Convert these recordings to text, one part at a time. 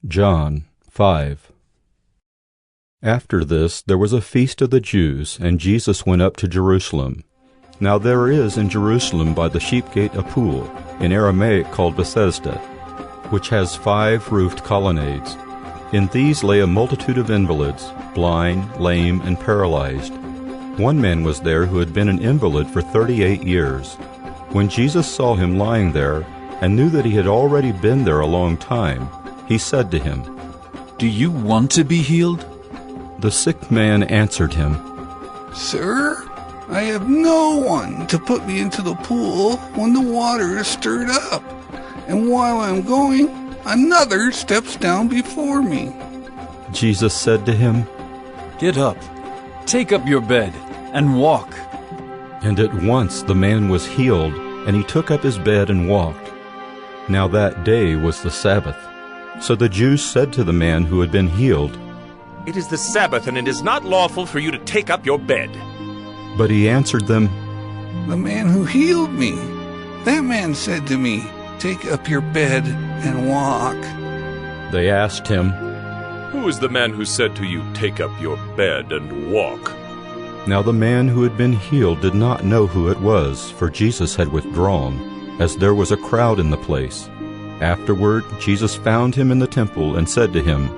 John 5. After this there was a feast of the Jews, and Jesus went up to Jerusalem. Now there is in Jerusalem by the sheep gate a pool, in Aramaic called Bethesda, which has 5 roofed colonnades. In these lay a multitude of invalids, blind, lame, and paralyzed. One man was there who had been an invalid for 38 years. When Jesus saw him lying there, and knew that he had already been there a long time, he said to him, "Do you want to be healed?" The sick man answered him, "Sir, I have no one to put me into the pool when the water is stirred up, and while I'm going, another steps down before me." Jesus said to him, "Get up, take up your bed, and walk." And at once the man was healed, and he took up his bed and walked. Now that day was the Sabbath. So the Jews said to the man who had been healed, "It is the Sabbath, and it is not lawful for you to take up your bed." But he answered them, "The man who healed me, that man said to me, 'Take up your bed and walk.'" They asked him, "Who is the man who said to you, 'Take up your bed and walk'?" Now the man who had been healed did not know who it was, for Jesus had withdrawn, as there was a crowd in the place. Afterward Jesus found him in the temple and said to him,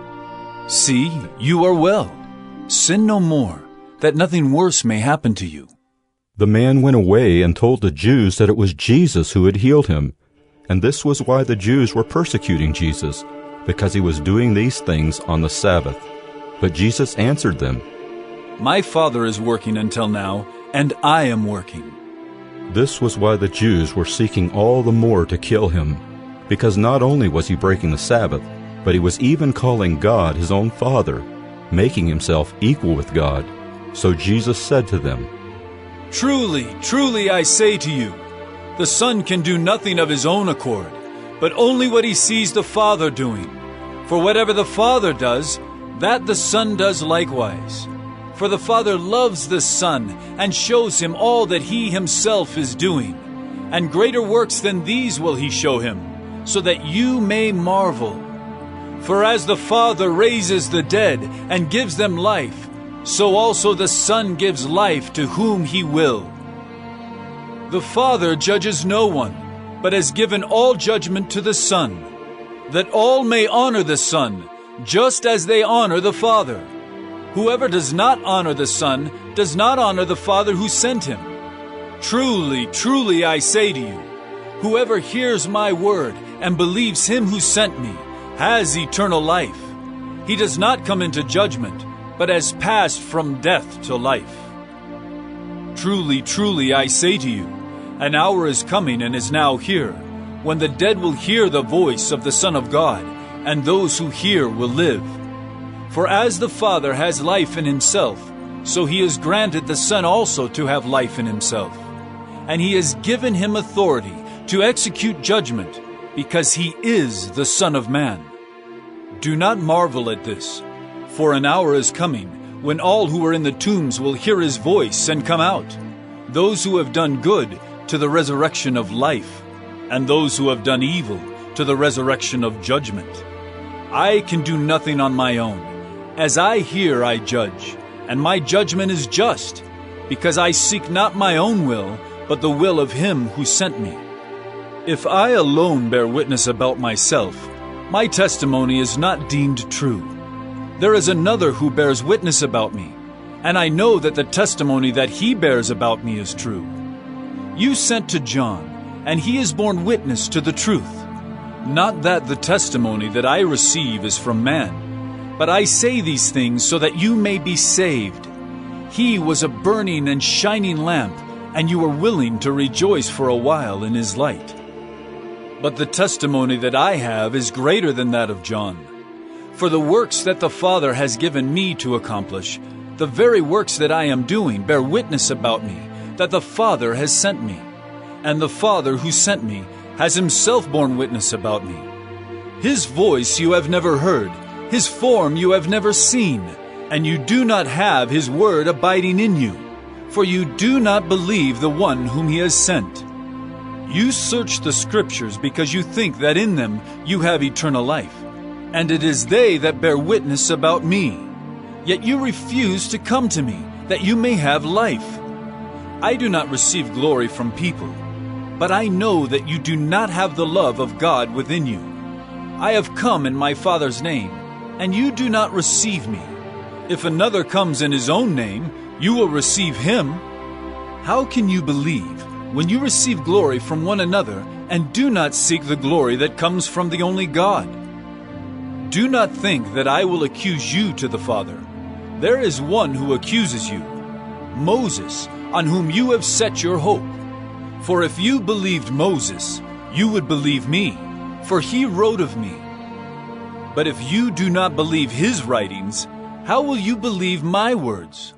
"See, you are well. Sin no more, that nothing worse may happen to you." The man went away and told the Jews that it was Jesus who had healed him. And this was why the Jews were persecuting Jesus, because he was doing these things on the Sabbath. But Jesus answered them, "My Father is working until now, and I am working." This was why the Jews were seeking all the more to kill him, because not only was he breaking the Sabbath, but he was even calling God his own Father, making himself equal with God. So Jesus said to them, "Truly, truly I say to you, the Son can do nothing of his own accord, but only what he sees the Father doing. For whatever the Father does, that the Son does likewise. For the Father loves the Son, and shows him all that he himself is doing. And greater works than these will he show him, so that you may marvel. For as the Father raises the dead and gives them life, so also the Son gives life to whom he will. The Father judges no one, but has given all judgment to the Son, that all may honor the Son, just as they honor the Father. Whoever does not honor the Son does not honor the Father who sent him. Truly, truly I say to you, whoever hears my word and believes him who sent me has eternal life. He does not come into judgment, but has passed from death to life. Truly, truly I say to you, an hour is coming and is now here, when the dead will hear the voice of the Son of God, and those who hear will live. For as the Father has life in himself, so he has granted the Son also to have life in himself. And he has given him authority to execute judgment, because he is the Son of Man. Do not marvel at this, for an hour is coming when all who are in the tombs will hear his voice and come out, those who have done good to the resurrection of life, and those who have done evil to the resurrection of judgment. I can do nothing on my own. As I hear, I judge, and my judgment is just, because I seek not my own will, but the will of him who sent me. If I alone bear witness about myself, my testimony is not deemed true. There is another who bears witness about me, and I know that the testimony that he bears about me is true. You sent to John, and he has borne witness to the truth. Not that the testimony that I receive is from man, but I say these things so that you may be saved. He was a burning and shining lamp, and you were willing to rejoice for a while in his light. But the testimony that I have is greater than that of John. For the works that the Father has given me to accomplish, the very works that I am doing, bear witness about me, that the Father has sent me. And the Father who sent me has himself borne witness about me. His voice you have never heard, his form you have never seen, and you do not have his word abiding in you, for you do not believe the one whom he has sent. You search the Scriptures because you think that in them you have eternal life. and it is they that bear witness about me. Yet you refuse to come to me, that you may have life. I do not receive glory from people, but I know that you do not have the love of God within you. I have come in my Father's name, and you do not receive me. If another comes in his own name, you will receive him. How can you believe when you receive glory from one another and do not seek the glory that comes from the only God? Do not think that I will accuse you to the Father. There is one who accuses you, Moses, on whom you have set your hope. For if you believed Moses, you would believe me, for he wrote of me. But if you do not believe his writings, how will you believe my words?